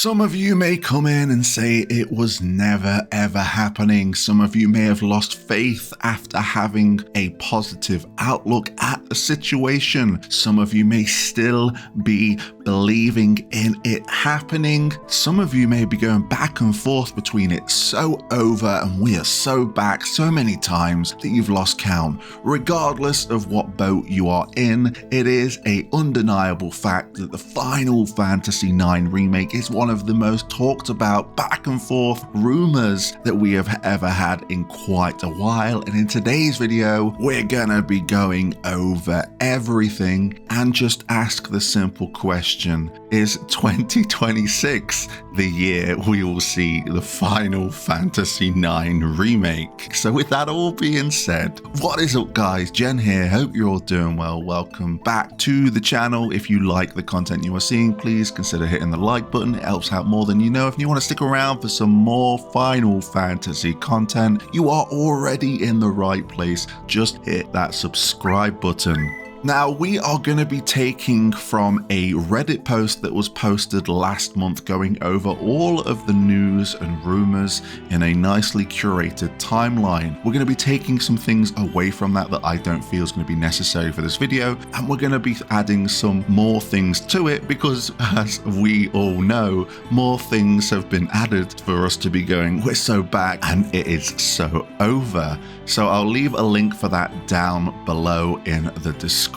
Some of you may come in and say it was never ever happening. Some of you may have lost faith after having a positive outlook at the situation. Some of you may still be believing in it happening. Some of you may be going back and forth between it's so over and we are so back so many times that you've lost count. Regardless of what boat you are in, it is an undeniable fact that the Final Fantasy IX Remake is one of the most talked about back and forth rumors that we have ever had in quite a while. And in today's video, we're gonna be going over everything and just ask the simple question: is 2026 the year we will see the Final Fantasy IX Remake? So with that all being said, what is up guys, Jen here, hope you're all doing well. Welcome back to the channel. If you like the content you are seeing, please consider hitting the like button, it helps out more than you know. If you want to stick around for some more Final Fantasy content, you are already in the right place, just hit that subscribe button. Now, we are going to be taking from a Reddit post that was posted last month, going over all of the news and rumors in a nicely curated timeline. We're going to be taking some things away from that I don't feel is going to be necessary for this video, and we're going to be adding some more things to it because, as we all know, more things have been added for us to be going, we're so back and it is so over. So I'll leave a link for that down below in the description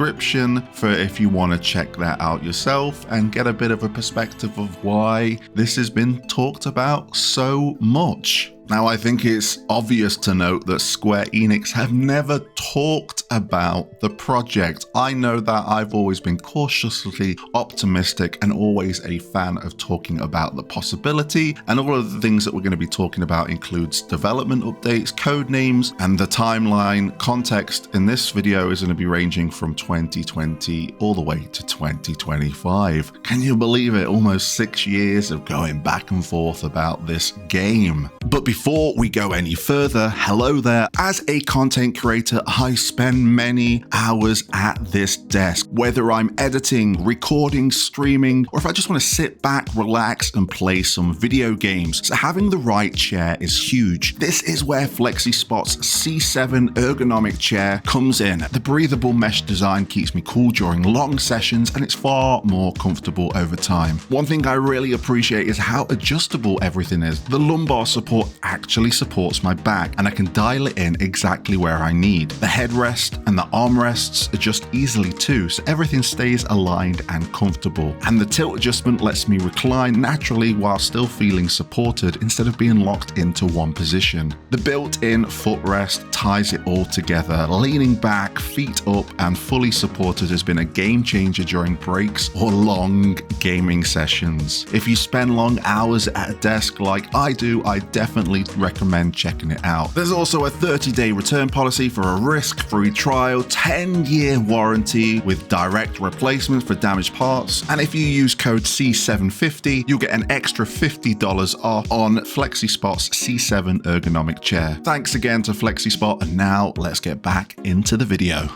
for if you want to check that out yourself and get a bit of a perspective of why this has been talked about so much. Now, I think it's obvious to note that Square Enix have never talked about the project. I know that I've always been cautiously optimistic and always a fan of talking about the possibility, and all of the things that we're going to be talking about includes development updates, code names, and the timeline. Context in this video is going to be ranging from 2020 all the way to 2025. Can you believe it? Almost 6 years of going back and forth about this game. But before we go any further, hello there. As a content creator, I spend many hours at this desk, whether I'm editing, recording, streaming, or if I just want to sit back, relax, and play some video games. So having the right chair is huge. This is where FlexiSpot's C7 ergonomic chair comes in. The breathable mesh design keeps me cool during long sessions, and it's far more comfortable over time. One thing I really appreciate is how adjustable everything is. The lumbar support actually supports my back, and I can dial it in exactly where I need. The headrest and the armrests adjust easily too, so everything stays aligned and comfortable. And the tilt adjustment lets me recline naturally while still feeling supported instead of being locked into one position. The built-in footrest ties it all together. Leaning back, feet up, and fully supported has been a game changer during breaks or long gaming sessions. If you spend long hours at a desk like I do, I definitely recommend checking it out. There's also a 30-day return policy for a risk-free trial, 10-year warranty with direct replacement for damaged parts, and if you use code C750, you'll get an extra $50 off on FlexiSpot's C7 ergonomic chair. Thanks again to FlexiSpot, and now let's get back into the video.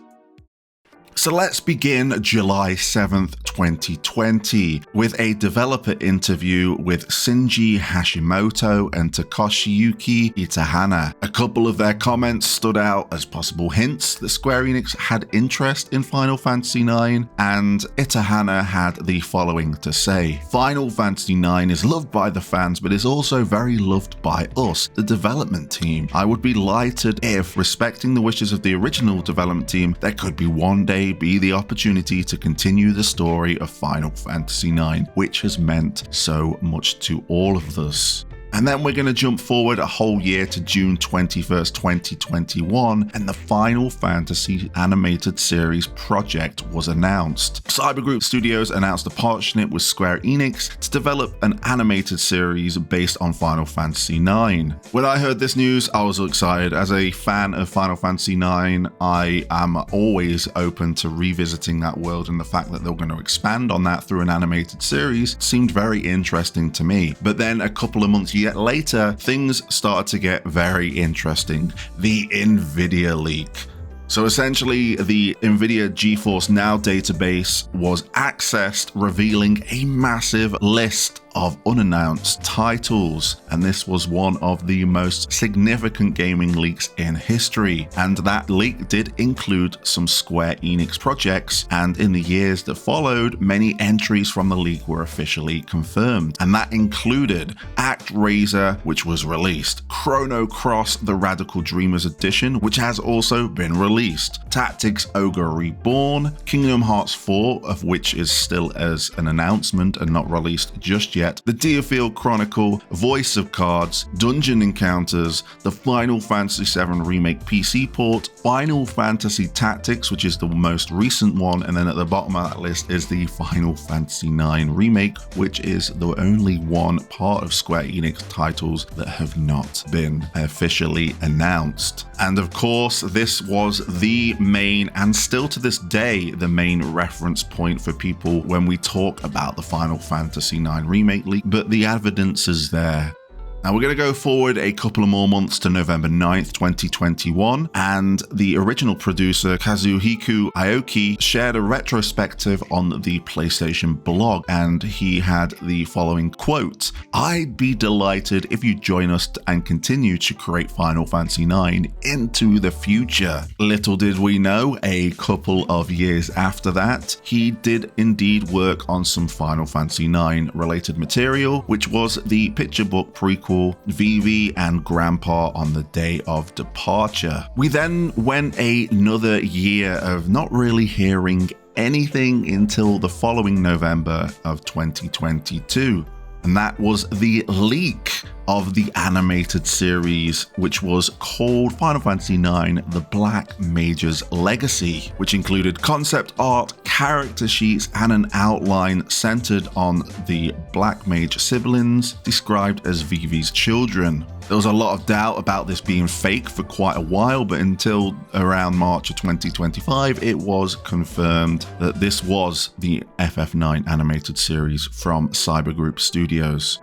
So let's begin July 7th, 2020 with a developer interview with Shinji Hashimoto and Takashiyuki Itahana. A couple of their comments stood out as possible hints that Square Enix had interest in Final Fantasy IX, and Itahana had the following to say: Final Fantasy IX is loved by the fans, but is also very loved by us, the development team. I would be delighted if, respecting the wishes of the original development team, there could be one day be the opportunity to continue the story of Final Fantasy IX, which has meant so much to all of us. And then we're going to jump forward a whole year to June 21st, 2021, and the Final Fantasy animated series project was announced. Cyber Group Studios announced a partnership with Square Enix to develop an animated series based on Final Fantasy IX. When I heard this news, I was excited. As a fan of Final Fantasy IX, I am always open to revisiting that world, and the fact that they're going to expand on that through an animated series seemed very interesting to me. But then a couple of months yet later, things started to get very interesting. The Nvidia leak. So essentially, the Nvidia GeForce Now database was accessed, revealing a massive list of unannounced titles, and this was one of the most significant gaming leaks in history. And that leak did include some Square Enix projects, and in the years that followed, many entries from the leak were officially confirmed, and that included ActRaiser, which was released, Chrono Cross: The Radical Dreamers Edition, which has also been released, Tactics Ogre Reborn, Kingdom Hearts 4, of which is still as an announcement and not released just yet, the Deerfield Chronicle, Voice of Cards, Dungeon Encounters, the Final Fantasy VII Remake PC port, Final Fantasy Tactics, which is the most recent one, and then at the bottom of that list is the Final Fantasy IX Remake, which is the only one part of Square Enix titles that have not been officially announced. And of course, this was the main, and still to this day, the main reference point for people when we talk about the Final Fantasy IX Remake leak, but the evidence is there. Now we're going to go forward a couple of more months to November 9th, 2021, and the original producer Kazuhiko Aoki shared a retrospective on the PlayStation blog, and he had the following quote: "I'd be delighted if you join us and continue to create Final Fantasy IX into the future." Little did we know, a couple of years after that, he did indeed work on some Final Fantasy IX related material, which was the picture book prequel Vivi and Grandpa on the Day of Departure. We then went another year of not really hearing anything until the following November of 2022. And that was the leak of the animated series, which was called Final Fantasy IX: The Black Mage's Legacy, which included concept art, character sheets, and an outline centered on the Black Mage siblings, described as Vivi's children. There was a lot of doubt about this being fake for quite a while, but until around March of 2025, it was confirmed that this was the FF9 animated series from Cyber Group Studios.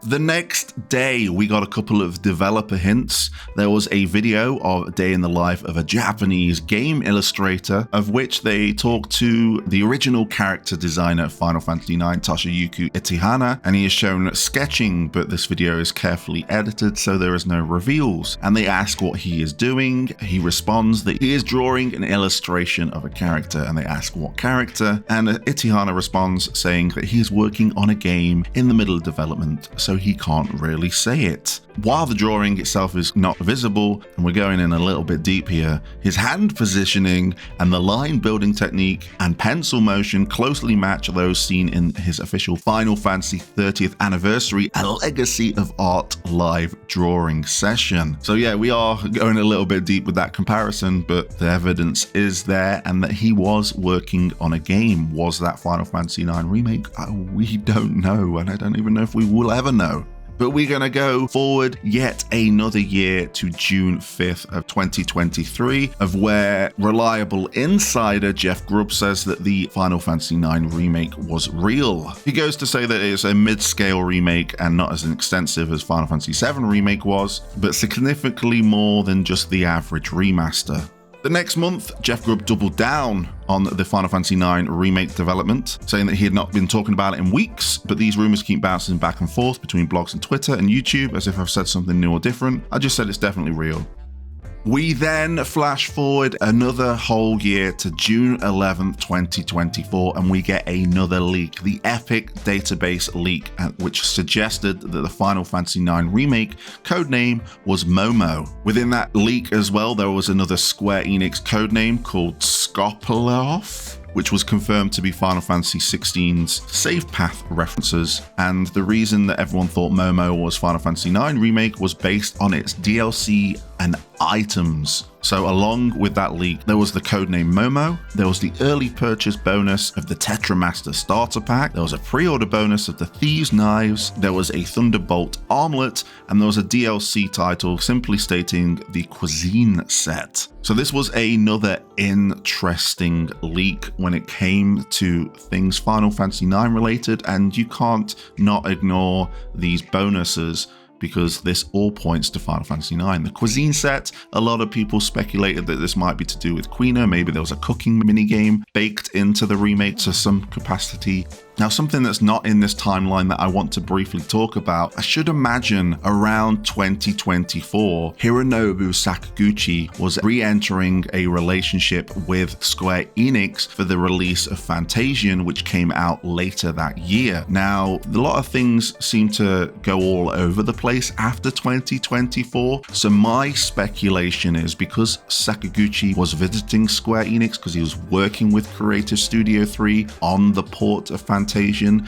The next day, we got a couple of developer hints. There was a video of a day in the life of a Japanese game illustrator, of which they talked to the original character designer of Final Fantasy IX, Toshiyuki Itihana, and he is shown sketching, but this video is carefully edited, so there is no reveals. And they ask what he is doing. He responds that he is drawing an illustration of a character, and they ask what character, and Itihana responds saying that he is working on a game in the middle of development, so he can't really say it. While the drawing itself is not visible, and we're going in a little bit deep here, his hand positioning and the line building technique and pencil motion closely match those seen in his official Final Fantasy 30th Anniversary, a Legacy of Art live drawing session. So yeah, we are going a little bit deep with that comparison, but the evidence is there, and that he was working on a game. Was that Final Fantasy IX Remake? We don't know, and I don't even know if we will ever know. But we're going to go forward yet another year to June 5th of 2023, of where reliable insider Jeff Grubb says that the Final Fantasy IX remake was real. He goes to say that it's a mid-scale remake and not as extensive as Final Fantasy VII Remake was, but significantly more than just the average remaster. The next month, Jeff Grubb doubled down on the Final Fantasy IX remake development, saying that he had not been talking about it in weeks, but these rumors keep bouncing back and forth between blogs and Twitter and YouTube as if I've said something new or different. I just said it's definitely real. We then flash forward another whole year to June 11th, 2024, and we get another leak, the Epic database leak, which suggested that the Final Fantasy IX remake codename was Momo. Within that leak as well, there was another Square Enix codename called Skopelov, which was confirmed to be Final Fantasy XVI's save path references, and the reason that everyone thought Momo was Final Fantasy IX Remake was based on its DLC and items. So along with that leak, there was the codename Momo, there was the early purchase bonus of the Tetramaster starter pack, there was a pre-order bonus of the Thieves' Knives, there was a Thunderbolt armlet, and there was a DLC title simply stating the Cuisine set. So this was another interesting leak when it came to things Final Fantasy IX related, and you can't not ignore these bonuses because this all points to Final Fantasy IX. The cuisine set, a lot of people speculated that this might be to do with Quina. Maybe there was a cooking minigame baked into the remake to some capacity. Now, something that's not in this timeline that I want to briefly talk about, I should imagine around 2024, Hironobu Sakaguchi was re-entering a relationship with Square Enix for the release of Fantasian, which came out later that year. Now, a lot of things seem to go all over the place after 2024, so my speculation is because Sakaguchi was visiting Square Enix because he was working with Creative Studio 3 on the port of Fantasian,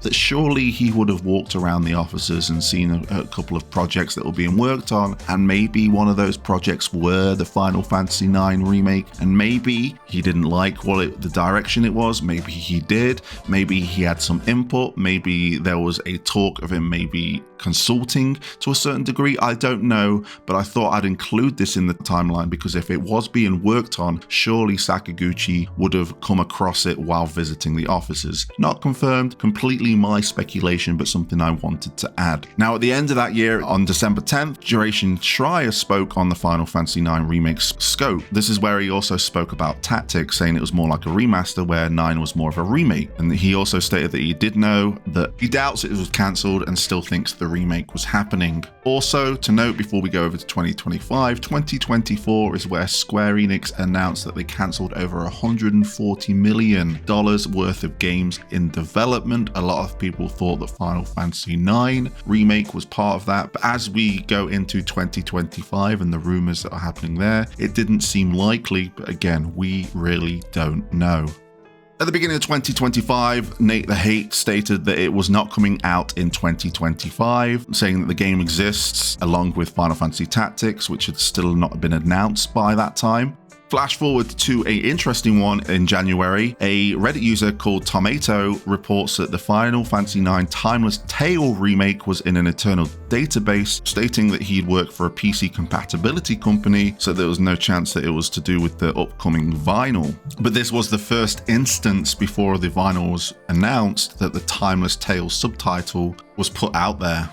that surely he would have walked around the offices and seen a couple of projects that were being worked on, and maybe one of those projects were the Final Fantasy IX remake, and maybe he didn't like the direction it was, maybe he did, maybe he had some input, maybe there was a talk of him maybe consulting to a certain degree, I don't know, but I thought I'd include this in the timeline because if it was being worked on, surely Sakaguchi would have come across it while visiting the offices. Not confirmed, completely my speculation, but something I wanted to add. Now, at the end of that year, on December 10th, Duration Schreier spoke on the Final Fantasy IX remake's scope. This is where he also spoke about tactics, saying it was more like a remaster where 9 was more of a remake. And he also stated that he did know that he doubts it was cancelled and still thinks the remake was happening. Also, to note before we go over to 2025, 2024 is where Square Enix announced that they cancelled over $140 million worth of games in development. A lot of people thought that Final Fantasy IX remake was part of that, but as we go into 2025 and the rumors that are happening there, it didn't seem likely, but again, we really don't know. At the beginning of 2025, Nate the Hate stated that it was not coming out in 2025, saying that the game exists along with Final Fantasy Tactics, which had still not been announced by that time. Flash forward to an interesting one in January. A Reddit user called Tomato reports that the Final Fantasy IX Timeless Tale remake was in an internal database, stating that he'd worked for a PC compatibility company, so there was no chance that it was to do with the upcoming vinyl. But this was the first instance before the vinyl was announced that the Timeless Tale subtitle was put out there.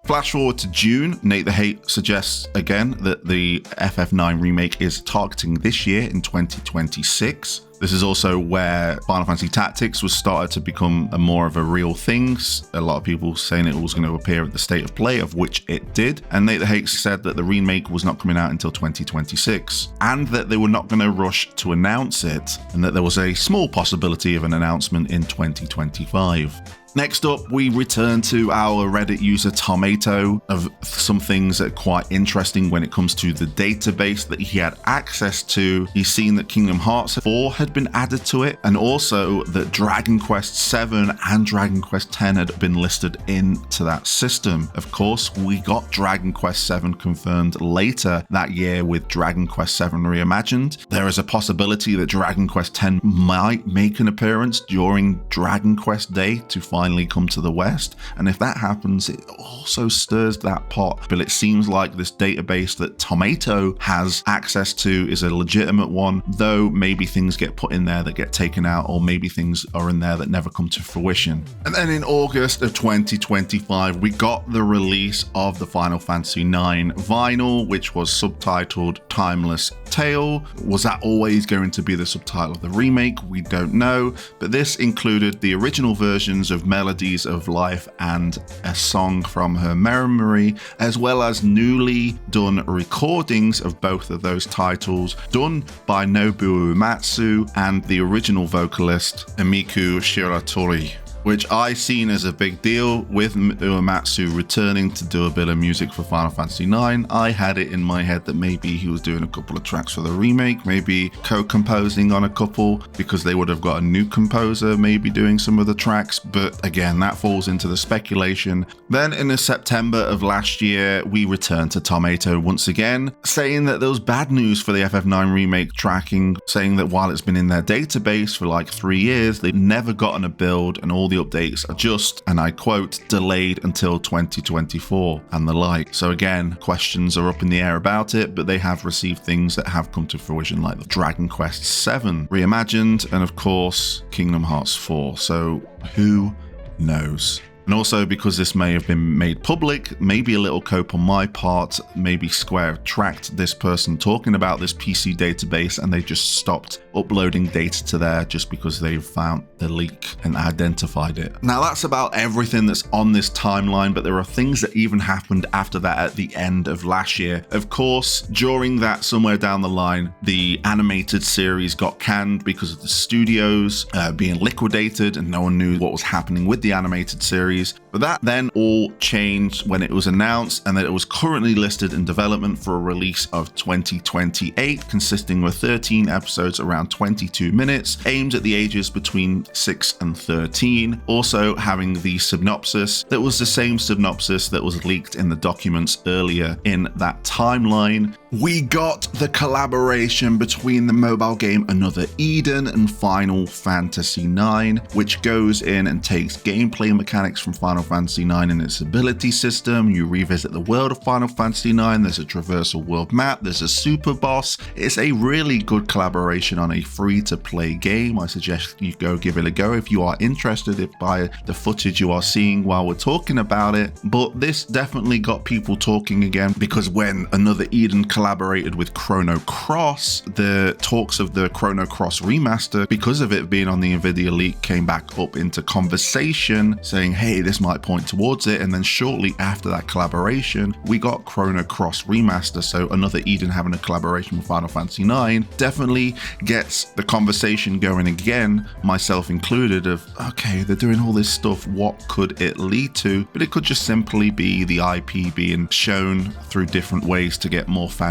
Flash forward to June, Nate the Hate suggests again that the FF9 remake is targeting this year in 2026. This is also where Final Fantasy Tactics was started to become more of a real thing. A lot of people saying it was going to appear at the State of Play, of which it did. And Nate the Hate said that the remake was not coming out until 2026, and that they were not going to rush to announce it, and that there was a small possibility of an announcement in 2025. Next up, we return to our Reddit user Tomato of some things that are quite interesting when it comes to the database that he had access to. He's seen that Kingdom Hearts 4 had been added to it, and also that Dragon Quest 7 and Dragon Quest 10 had been listed into that system. Of course, we got Dragon Quest 7 confirmed later that year with Dragon Quest 7 Reimagined. There is a possibility that Dragon Quest 10 might make an appearance during Dragon Quest Day to finally come to the West, and if that happens, it also stirs that pot. But it seems like this database that Tomato has access to is a legitimate one, though maybe things get put in there that get taken out, or maybe things are in there that never come to fruition. And then in August of 2025, we got the release of the Final Fantasy IX vinyl, which was subtitled Timeless Tale. Was that always going to be the subtitle of the remake? We don't know, but this included the original versions of Melodies of Life and A Song from Her Memory, as well as newly done recordings of both of those titles done by Nobuo Uematsu and the original vocalist Emiku Shiratori, which I seen as a big deal with Uematsu returning to do a bit of music for Final Fantasy IX. I had it in my head that maybe he was doing a couple of tracks for the remake, maybe co-composing on a couple, because they would have got a new composer maybe doing some of the tracks, but again, that falls into the speculation. Then in September of last year, we returned to Tomato once again, saying that there was bad news for the FF9 remake tracking, saying that while it's been in their database for like 3 years, they've never gotten a build, and all the updates are just, and I quote, delayed until 2024 and the like. So again, questions are up in the air about it, but they have received things that have come to fruition, like the Dragon Quest 7 Reimagined, and of course Kingdom Hearts 4. So who knows? And also because this may have been made public, maybe a little cope on my part, maybe Square tracked this person talking about this PC database and they just stopped uploading data to there just because they found the leak and identified it. Now that's about everything that's on this timeline, but there are things that even happened after that at the end of last year. Of course, during that, somewhere down the line, the animated series got canned because of the studios being liquidated and no one knew what was happening with the animated series. But that then all changed when it was announced and that it was currently listed in development for a release of 2028, consisting of 13 episodes around 22 minutes, aimed at the ages between 6 and 13. Also having the synopsis that was the same synopsis that was leaked in the documents earlier in that timeline. We got the collaboration between the mobile game Another Eden and Final Fantasy IX, which goes in and takes gameplay mechanics from Final Fantasy IX and its ability system. You revisit the world of Final Fantasy IX, there's a traversal world map, there's a super boss. It's a really good collaboration on a free-to-play game. I suggest you go give it a go if you are interested by the footage you are seeing while we're talking about it. But this definitely got people talking again, because when Another Eden collaborated with Chrono Cross, the talks of the Chrono Cross remaster, because of it being on the Nvidia leak, came back up into conversation saying, hey, this might point towards it. And then shortly after that collaboration, we got Chrono Cross remaster. So Another Eden having a collaboration with Final Fantasy IX definitely gets the conversation going again, myself included, of okay, they're doing all this stuff, what could it lead to? But it could just simply be the IP being shown through different ways to get more fans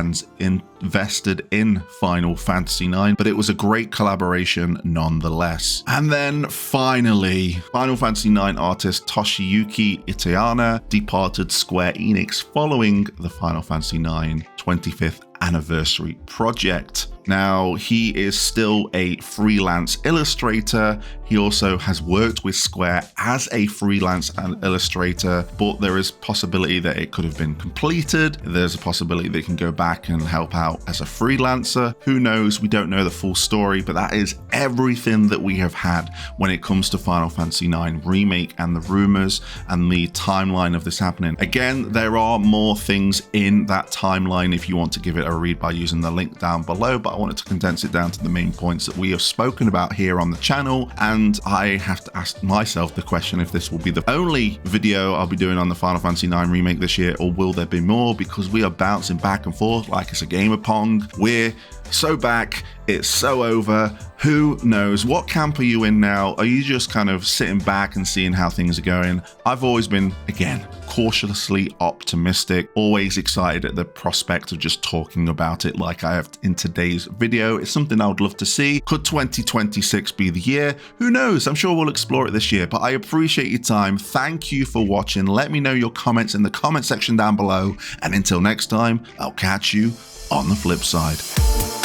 invested in Final Fantasy IX, but it was a great collaboration nonetheless. And then finally, Final Fantasy IX artist Toshiyuki Itayama departed Square Enix following the Final Fantasy IX 25th anniversary project. Now, he is still a freelance illustrator. He also has worked with Square as a freelance illustrator, but there is possibility that it could have been completed. There's a possibility they can go back and help out as a freelancer. Who knows? We don't know the full story, but that is everything that we have had when it comes to Final Fantasy IX Remake and the rumors and the timeline of this happening. Again, there are more things in that timeline if you want to give it a read by using the link down below, but I wanted to condense it down to the main points that we have spoken about here on the channel. And I have to ask myself the question if this will be the only video I'll be doing on the Final Fantasy IX Remake this year, or will there be more? Because we are bouncing back and forth like it's a game of Pong. We're so back, it's so over. Who knows? What camp are you in now? Are you just kind of sitting back and seeing how things are going? I've always been, again, cautiously optimistic, always excited at the prospect of just talking about it like I have in today's video. It's something I would love to see. Could 2026 be the year? Who knows? I'm sure we'll explore it this year, but I appreciate your time. Thank you for watching. Let me know your comments in the comment section down below. And until next time, I'll catch you on the flip side.